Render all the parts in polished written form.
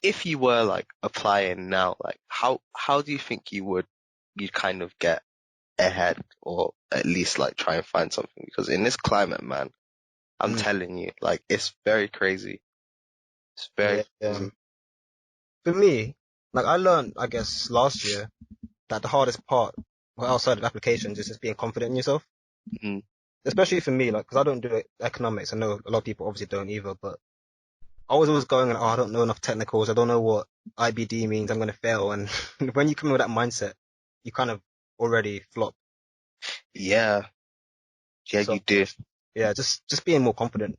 if you were like applying now, like how do you think you'd kind of get ahead or at least like try and find something? Because in this climate, man, I'm Mm, telling you, like it's very crazy. It's very yeah. crazy. For me, like I learned, I guess, last year that the hardest part, well, outside of applications, is just being confident in yourself. Mm, Especially for me, like, because I don't do economics. I know a lot of people obviously don't either, but I was always going, oh, I don't know enough technicals. I don't know what IBD means. I'm going to fail. And when you come in with that mindset, you kind of already flop. yeah, yeah, So you do. yeah, just being more confident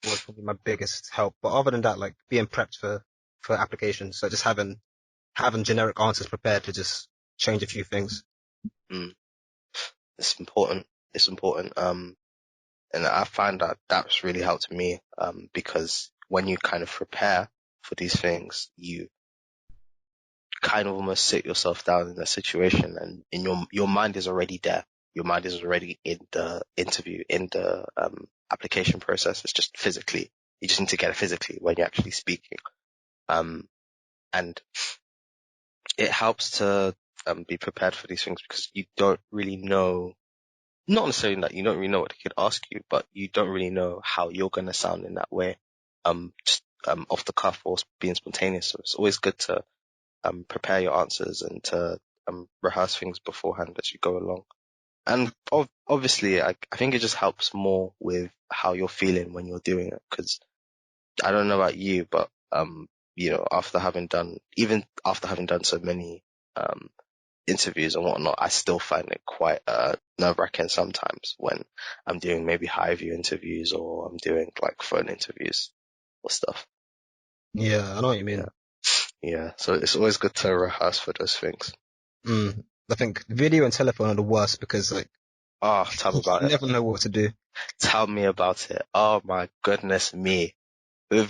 was probably my biggest help. But other than that, like being prepped for applications, so just having generic answers prepared to just change a few things. Mm, it's important. It's important. And I find that that's really helped me. Because when you kind of prepare for these things, you kind of almost sit yourself down in a situation and in your mind is already there. Your mind is already in the interview, in the application process. It's just physically. You just need to get it physically when you're actually speaking. Um, and it helps to be prepared for these things because you don't really know, not necessarily that you don't really know what they could ask you, but you don't really know how you're going to sound in that way. Just off the cuff or being spontaneous. So it's always good to prepare your answers and to rehearse things beforehand as you go along. And obviously, I think it just helps more with how you're feeling when you're doing it. Because I don't know about you, but even after having done so many um, interviews and whatnot, I still find it quite nerve-wracking sometimes when I'm doing maybe high view interviews or I'm doing like phone interviews or stuff. Yeah, I know what you Yeah, mean. yeah. So it's always good to rehearse for those things. Mm. I think video and telephone are the worst because like Oh, tell me about you it. never know what to do. Tell me about it. Oh my goodness me. The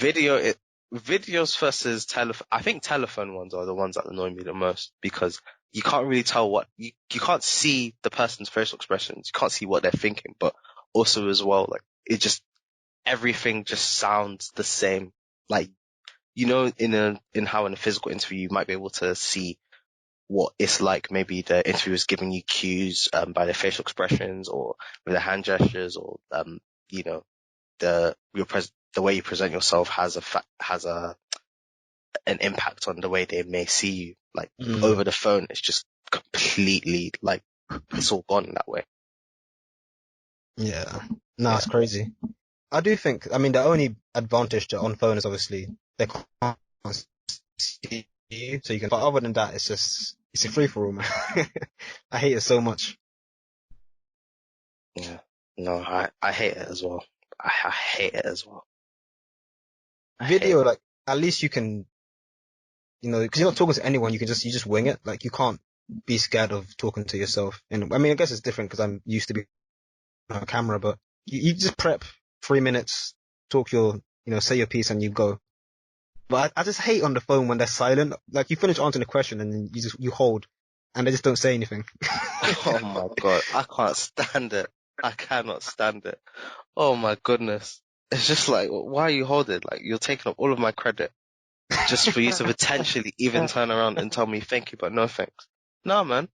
videos versus telephone. I think telephone ones are the ones that annoy me the most because you can't really tell you can't see the person's facial expressions. You can't see what they're thinking, but also as well, like everything just sounds the same. Like, in how in a physical interview you might be able to see what it's like. Maybe the interviewer is giving you cues by their facial expressions or with their hand gestures or you know the way you present yourself has an impact on the way they may see you. Like Mm. over the phone, it's just completely like it's all gone that way. Yeah, no, Yeah, it's crazy. I do think, I mean, the only advantage to on phone is obviously they can't see you, so you can. But other than that, it's a free for all, man. I hate it so much. yeah. No, I hate it as well. I hate it as well. I hate Video, it. like at least you can, because you're not talking to anyone, you just wing it. Like you can't be scared of talking to yourself. And I mean, I guess it's different because I'm used to be on a camera, but you just prep 3 minutes, talk say your piece, and you go. But I just hate on the phone when they're silent. Like you finish answering the question and then you hold, and they just don't say anything. Oh my God, I can't stand it. I cannot stand it. Oh my goodness. It's just like, why are you holding? Like, you're taking up all of my credit just for you to potentially even turn around and tell me thank you, but no thanks. No, man.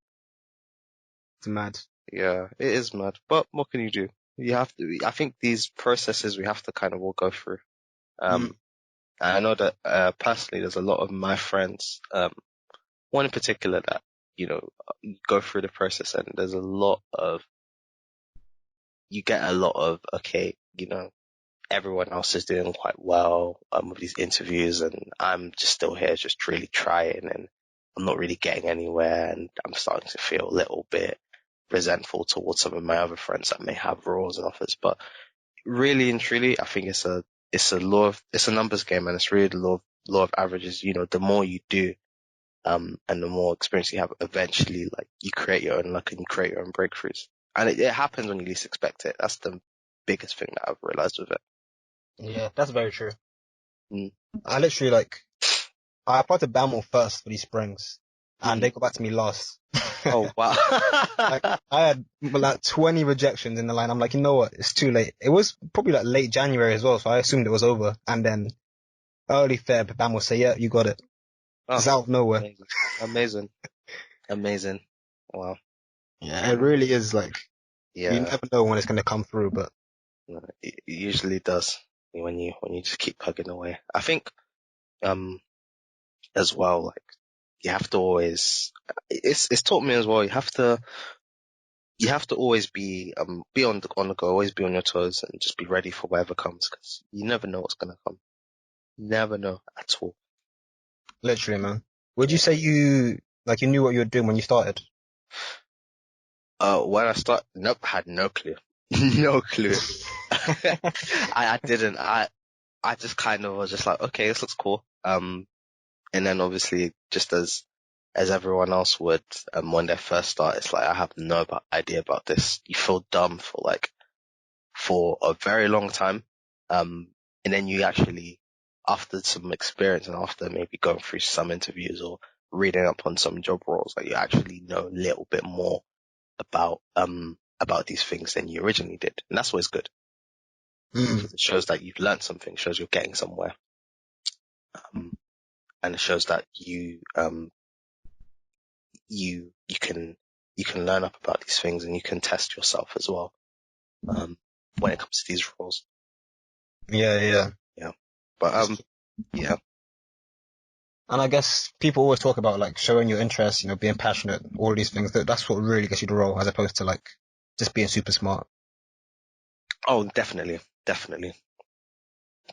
It's mad. Yeah, it is mad. But what can you do? You have to, I think these processes we have to kind of all go through. Mm. Um, and I know that, personally, there's a lot of my friends, one in particular that, you know, go through the process and there's you get a lot of, okay, everyone else is doing quite well with these interviews and I'm just still here just really trying and I'm not really getting anywhere and I'm starting to feel a little bit resentful towards some of my other friends that may have roles and offers. But really and truly, I think it's a numbers game and it's really the law of averages. The more you do, and the more experience you have, eventually, like you create your own luck and you create your own breakthroughs. And it happens when you least expect it. That's the biggest thing that I've realized with it. Yeah, that's very true. Mm. I literally I applied to Bamwell first for these springs, and Mm. they got back to me last. Oh wow. Like I had like 20 rejections in the line. I'm like, you know what? It's too late. It was probably like late January as well, so I assumed it was over. And then early Feb, Bam will say, yeah, you got it. Oh, Just out of nowhere. amazing, amazing, amazing. Wow. Yeah, it really is like, you Yeah, never know when it's going to come through, but no, it usually does when you just keep plugging away. I think um as well, like you have to always, it's taught me as well. You have to always be on the go, always be on your toes, and just be ready for whatever comes, because you never know what's gonna come. Never know at all. literally, man. Would you Yeah. say you knew what you were doing when you started? When I start, nope, had no clue, no clue. I didn't. I just kind of was just like, okay, this looks cool. And then obviously, just as everyone else would, when they first start, it's like I have no idea about this. You feel dumb for a very long time. And then you actually, after some experience and after maybe going through some interviews or reading up on some job roles, like you actually know a little bit more about these things than you originally did. And that's always good, Mm. because it shows that you've learned something, shows you're getting somewhere. Um, and it shows that you can learn up about these things, and you can test yourself as well, when it comes to these roles. Yeah, yeah. Yeah. But It's- yeah. And I guess people always talk about like showing your interest, being passionate, all of these things. That's what really gets you the role, as opposed to like just being super smart. Oh, definitely, definitely,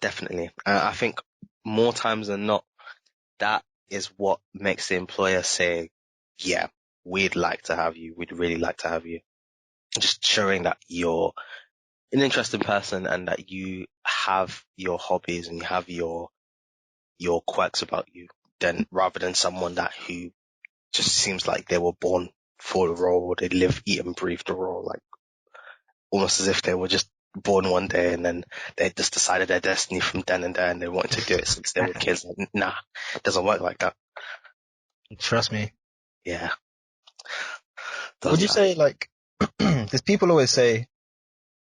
definitely. I think more times than not, that is what makes the employer say, yeah, we'd like to have you. We'd really like to have you. Just showing that you're an interesting person, and that you have your hobbies and you have your quirks about you, then rather than someone that who just seems like they were born for the role, or they live, eat and breathe the role, like almost as if they were just born one day and then they just decided their destiny from then and there, and they wanted to do it since they were kids. Like, nah, it doesn't work like that. Trust me. Yeah, Would you doesn't. say like, because people always say,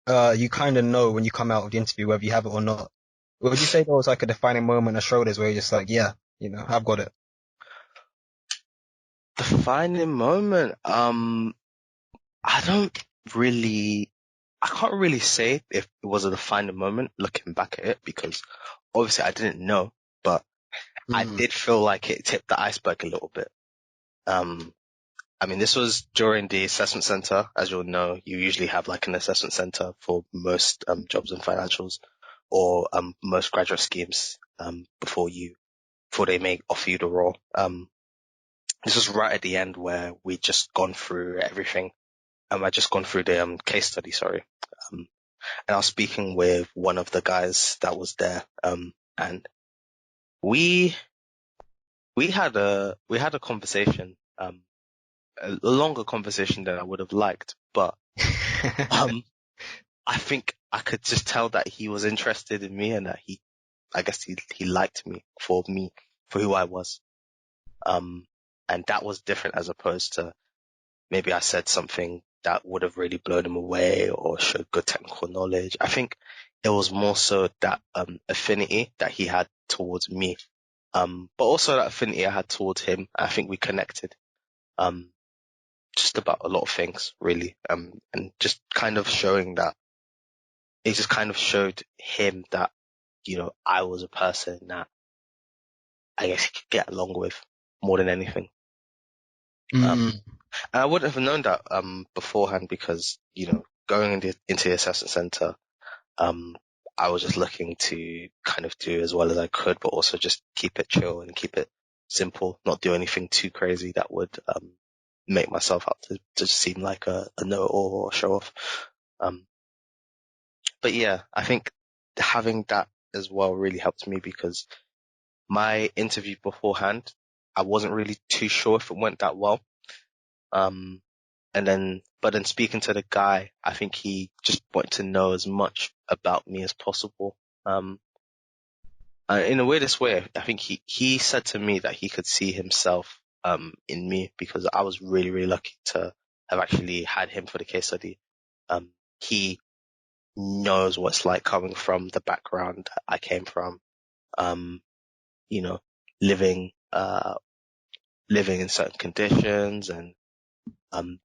you kind of know when you come out of the interview whether you have it or not. Would you say there was like a defining moment, a shoulders where you're just like, yeah, I've got it. Defining moment. I don't really, I can't really say if it was a defining moment looking back at it, because obviously I didn't know, but I Mm. did feel like it tipped the iceberg a little bit. Um, I mean, this was during the assessment center. As you'll know, you usually have like an assessment center for most jobs and financials, or most graduate schemes, before they may offer you the role. This was right at the end where we'd just gone through everything. I'd just gone through the case study, sorry. Um, and I was speaking with one of the guys that was there. And we we had a conversation, a longer conversation than I would have liked, but um, I think I could just tell that he was interested in me, and that I guess he liked me for who I was. Um, and that was different, as opposed to maybe I said something that would have really blown him away or showed good technical knowledge. I think it was more so that affinity that he had towards me, but also that affinity I had towards him. I think we connected, um, just about a lot of things, really, and just kind of showing that it just kind of showed him that, I was a person that I guess he could get along with more than anything. Um, Mm. and I wouldn't have known that beforehand, because going into the assessment center, um, I was just looking to kind of do as well as I could, but also just keep it chill and keep it simple, not do anything too crazy that would make myself out to seem like a know-it-all or show off. Um, but yeah, I think having that as well really helped me, because my interview beforehand, I wasn't really too sure if it went that well. Um, but then speaking to the guy, I think he just wanted to know as much about me as possible. In the weirdest way, I think he said to me that he could see himself, in me, because I was really, really lucky to have actually had him for the case study. He knows what it's like coming from the background I came from. you know, living, living in certain conditions and, um,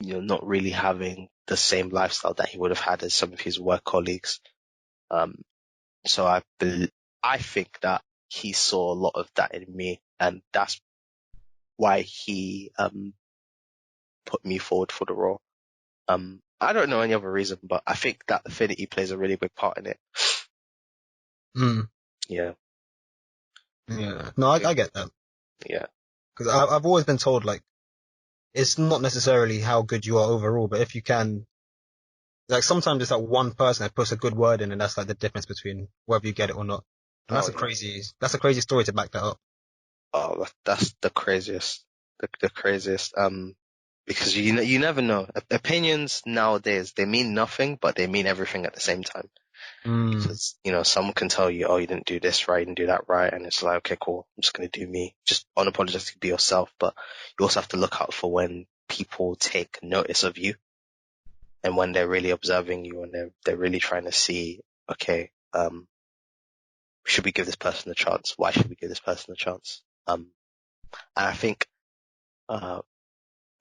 not really having the same lifestyle that he would have had as some of his work colleagues. Um, so I think that he saw a lot of that in me, and that's why he, put me forward for the role. I don't know any other reason, but I think that affinity plays a really big part in it. Mm. Yeah. Yeah. No, I get that. Yeah. Because I've always been told, like, it's not necessarily how good you are overall, but if you can, like, sometimes it's like one person that puts a good word in, and that's like the difference between whether you get it or not. And Oh yeah. that's a crazy story to back that up. Oh, that's the craziest. The craziest. Because you never know. Opinions nowadays, they mean nothing, but they mean everything at the same time. Mm. Because, someone can tell you, oh, you didn't do this right, you didn't do that right. And it's like, okay, cool. I'm just going to do me. Just unapologetically be yourself. But you also have to look out for when people take notice of you and when they're really observing you and they're really trying to see, okay, should we give this person a chance? Why should we give this person a chance? And uh,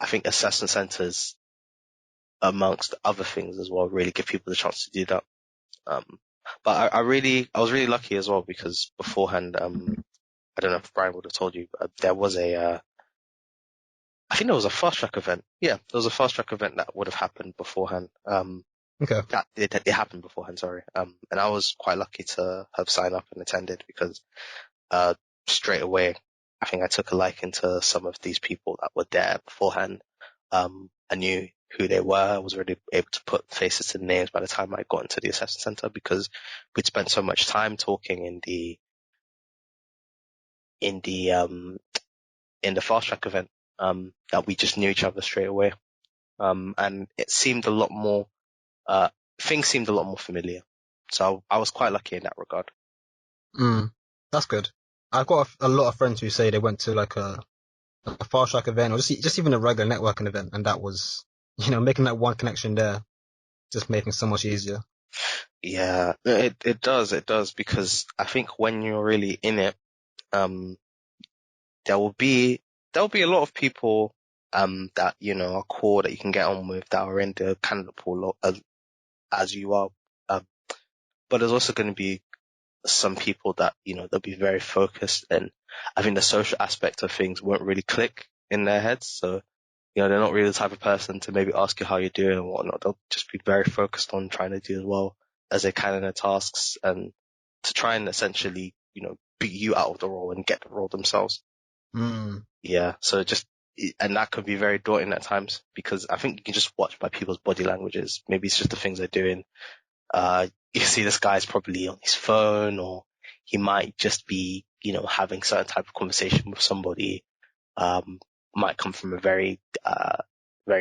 I think assessment centers, amongst other things as well, really give people the chance to do that. Um, but I was really lucky as well because beforehand, I don't know if Brian would have told you, but there was I think there was a fast track event. Yeah, there was a fast track event that would have happened beforehand. Okay. That it happened beforehand, sorry. And I was quite lucky to have signed up and attended because, uh, straight away, I think I took a liking to some of these people that were there beforehand. I knew who they were. I was already able to put faces to names by the time I got into the assessment center because we'd spent so much time talking in the, in the fast track event, that we just knew each other straight away. And it seemed a lot more, uh, things seemed a lot more familiar. So I was quite lucky in that regard. Mm. That's good. I've got a lot of friends who say they went to like a fast track event or just even a regular networking event, and that was, making that one connection there just making it so much easier. Yeah, it does because I think when you're really in it, um, there will be, a lot of people, that, are cool that you can get on with that are in the candidate pool as you are. Um, but there's also going to be some people that, they'll be very focused and I think the social aspect of things won't really click in their heads. So, they're not really the type of person to maybe ask you how you're doing and whatnot. They'll just be very focused on trying to do as well as they can in their tasks and to try and essentially, beat you out of the role and get the role themselves. Mm. Yeah. So and that could be very daunting at times because I think you can just watch by people's body languages. Maybe it's just the things they're doing. You see this guy's probably on his phone or he might just be, having certain type of conversation with somebody, um, might come from a very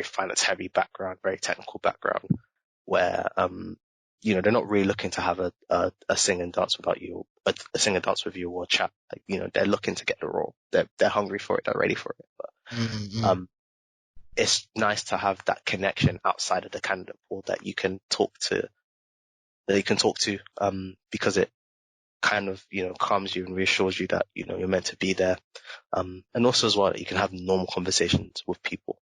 finance heavy background, very technical background where, they're not really looking to have a sing and dance without you, a sing and dance with you or a chat. Like, they're looking to get the role. They're hungry for it. They're ready for it. But, Mm. it's nice to have that connection outside of the candidate pool that you can talk to, because it kind of, calms you and reassures you that, you're meant to be there. And also as well, that you can have normal conversations with people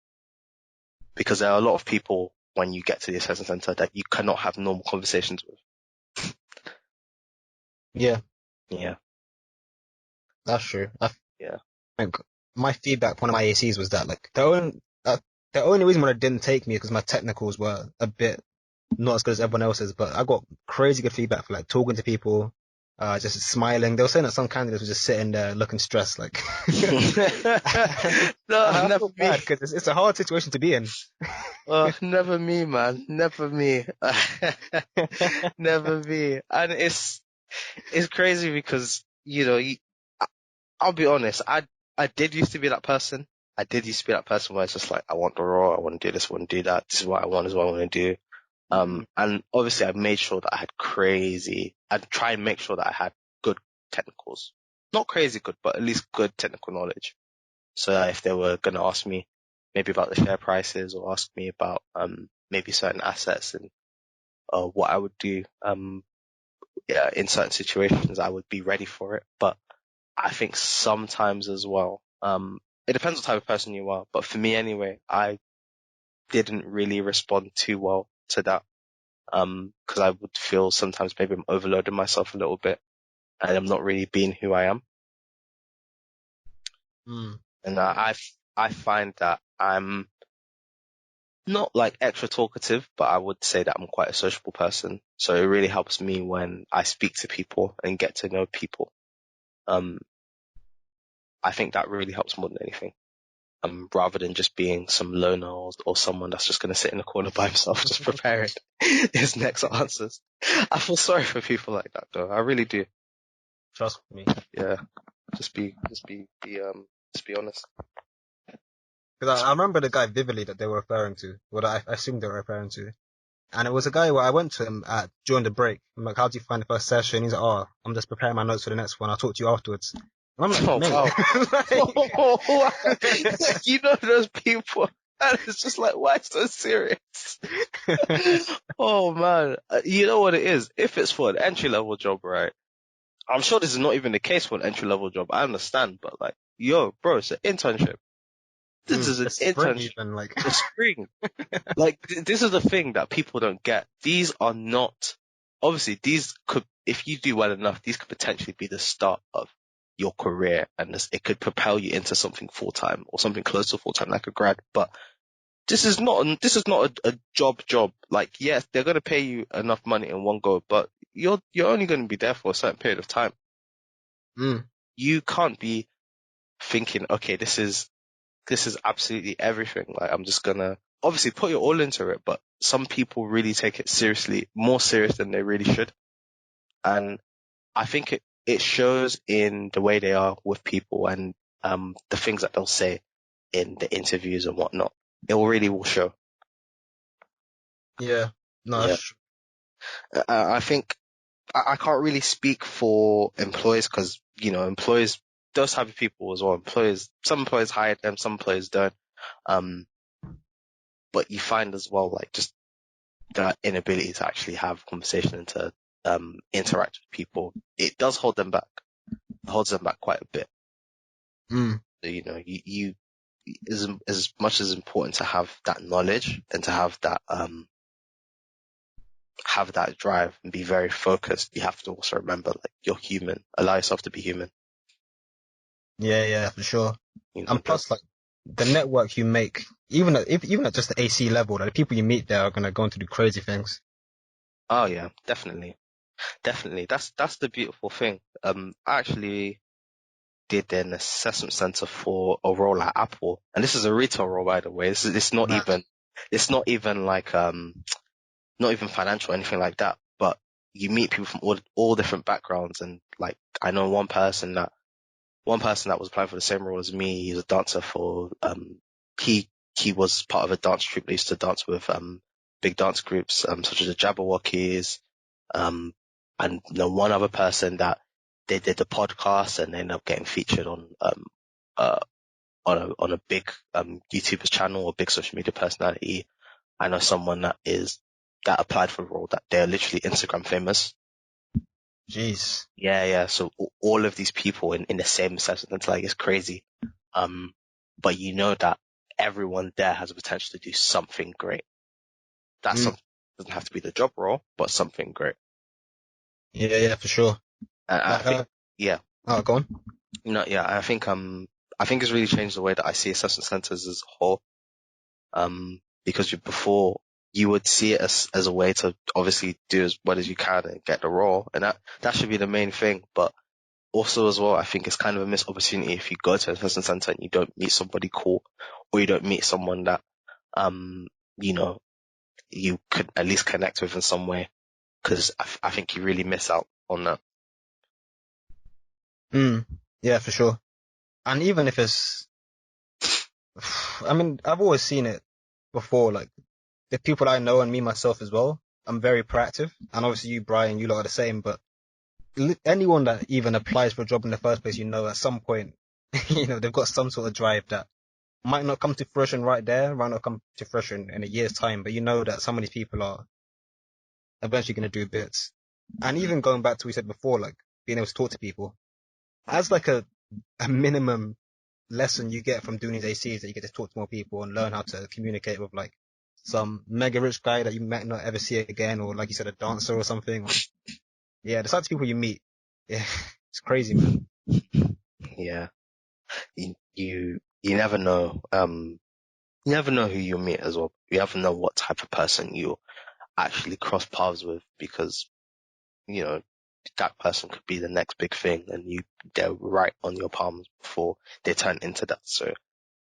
because there are a lot of people when you get to the assessment center that you cannot have normal conversations with. Yeah, Yeah. that's true. I Yeah. think my feedback from one of my ACs was that like the only reason why it didn't take me because my technicals were a bit not as good as everyone else's, but I got crazy good feedback for like talking to people, just smiling. They were saying that some candidates were just sitting there looking stressed, like, No, and I never feel me. bad because it's a hard situation to be in. Never me, man. Never me. Never me. And it's crazy because, I'll be honest, I did used to be that person. I did used to be that person where it's just like, I want the role, I want to do this, I want to do that, this is what I want, this is what I want to do. And obviously I made sure that I had I'd try and make sure that I had good technicals. Not crazy good, but at least good technical knowledge. So that if they were going to ask me maybe about the share prices or ask me about, maybe certain assets and, what I would do, yeah, in certain situations, I would be ready for it. But I think sometimes as well. It depends what type of person you are, but for me anyway, I didn't really respond too well to that. Because I would feel sometimes maybe I'm overloading myself a little bit and I'm not really being who I am. Mm. And I find that I'm not like extra talkative, but I would say that I'm quite a sociable person. So it really helps me when I speak to people and get to know people. Um, I think that really helps more than anything. Rather than just being some loner or someone that's just going to sit in the corner by himself, just preparing his next answers. I feel sorry for people like that though. I really do. Trust me. Yeah. Just be honest. Because I remember the guy vividly that they were referring to, what I assumed they were referring to. And it was a guy where I went to him during the break. I'm like, how do you find the first session? He's like, oh, I'm just preparing my notes for the next one. I'll talk to you afterwards. And I'm like, Oh mate, wow. You know those people. And it's just like, why so serious? Oh man. You know what it is? If it's for an entry level job, right? I'm sure this is not even the case for an entry level job. I understand, but like, yo, bro, it's an internship. This is the an sprint internship. even, like, The spring. Like, this is the thing that people don't get. These are not, obviously, these could, if you do well enough, these could potentially be the start of your career and it could propel you into something full time or something close to full time, like a grad. But this is not a job. Like, yes, they're going to pay you enough money in one go, but you're only going to be there for a certain period of time. mm, You can't be thinking, okay, this is absolutely everything. Like, I'm just gonna obviously put your all into it, but some people really take it seriously, more serious than they really should. And I think it shows in the way they are with people and, the things that they'll say in the interviews and whatnot. It really will show. yeah, no, Yeah. I think I can't really speak for employers because, you know, employers, those type of people as well. Some employers hire them, some employers don't. Um, but you find as well, like, just that inability to actually have conversation and to interact with people, it does hold them back. It holds them back quite a bit. mm, So, you know, you as much as important to have that knowledge and to have that drive and be very focused, you have to also remember like you're human. Allow yourself to be human. yeah, for sure. You know, And plus, like, the network you make, even at just the AC level, like, the people you meet there are gonna go on to do crazy things. oh yeah, definitely. Definitely. That's the beautiful thing. I actually did an assessment center for a role at Apple, and this is a retail role, by the way. Mad. It's not even like not even financial or anything like that. But you meet people from all different backgrounds, and like I know one person that was applying for the same role as me. He's a dancer for he he was part of a dance troupe that used to dance with big dance groups such as the Jabberwockies, um and you know, one other person that they did the podcast and they ended up getting featured uh on a big YouTuber's channel or big social media personality. I know someone that applied for a role that they're literally Instagram famous. Jeez. Yeah. So all of these people in the same assessment, it's like, it's crazy. Um, but you know that everyone there has the potential to do something great. That's Mm, something doesn't have to be the job role, but something great. yeah, for sure. And I Like, think, yeah, oh, go on. you know, yeah, I think it's really changed the way that I see assessment centers as a whole. Because before you would see it as a way to obviously do as well as you can and get the role, and that should be the main thing. But also as well, I think it's kind of a missed opportunity if you go to an assessment center and you don't meet somebody cool, or you don't meet someone that, um, you know, you could at least connect with in some way. Because I think you really miss out on that. Mm, yeah, for sure. And even if it's, I mean, I've always seen it before, like, the people I know and me myself as well, I'm very proactive. And obviously you, Brian, you lot are the same, but anyone that even applies for a job in the first place, you know, at some point, they've got some sort of drive that might not come to fruition right there, might not come to fruition in a year's time, but you know that some of these people are eventually going to do bits. And even going back to what we said before, like being able to talk to people, as like a minimum lesson you get from doing these ACs, that you get to talk to more people and learn how to communicate with like some mega rich guy that you might not ever see again, or like you said, a dancer or something. Or, yeah, the types of people you meet. Yeah, it's crazy, man. Yeah. You never know. You never know who you meet as well. You never know what type of person you actually cross paths with because, you know, that person could be the next big thing and they're right on your palms before they turn into that. So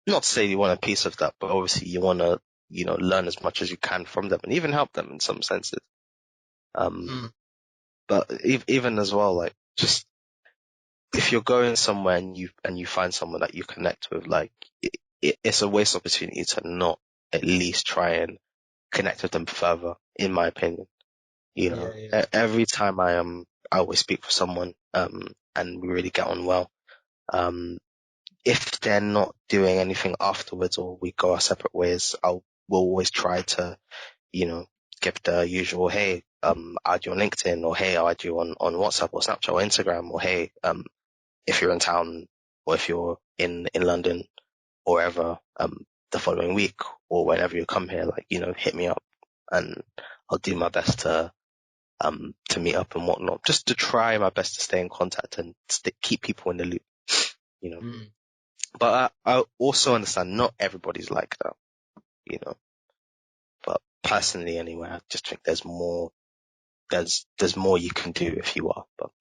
not to say you want a piece of that, but obviously you want to, learn as much as you can from them and even help them in some senses. Um, Mm, but even as well, like just if you're going somewhere and you find someone that you connect with, like it's a waste opportunity to not at least try and connect with them further, in my opinion. yeah, yeah. Every time I always speak with someone, and we really get on well. If they're not doing anything afterwards or we go our separate ways, we'll always try to, you know, give the usual, hey, add you on LinkedIn, or hey, I'll add you on WhatsApp or Snapchat or Instagram, or hey, if you're in town or if you're in London or ever, the following week or whenever you come here, like, hit me up and I'll do my best to meet up and whatnot, just to try my best to stay in contact and keep people in the loop, you know. Mm, But I also understand not everybody's like that, you know. But personally, anyway, I just think there's more you can do if you are. But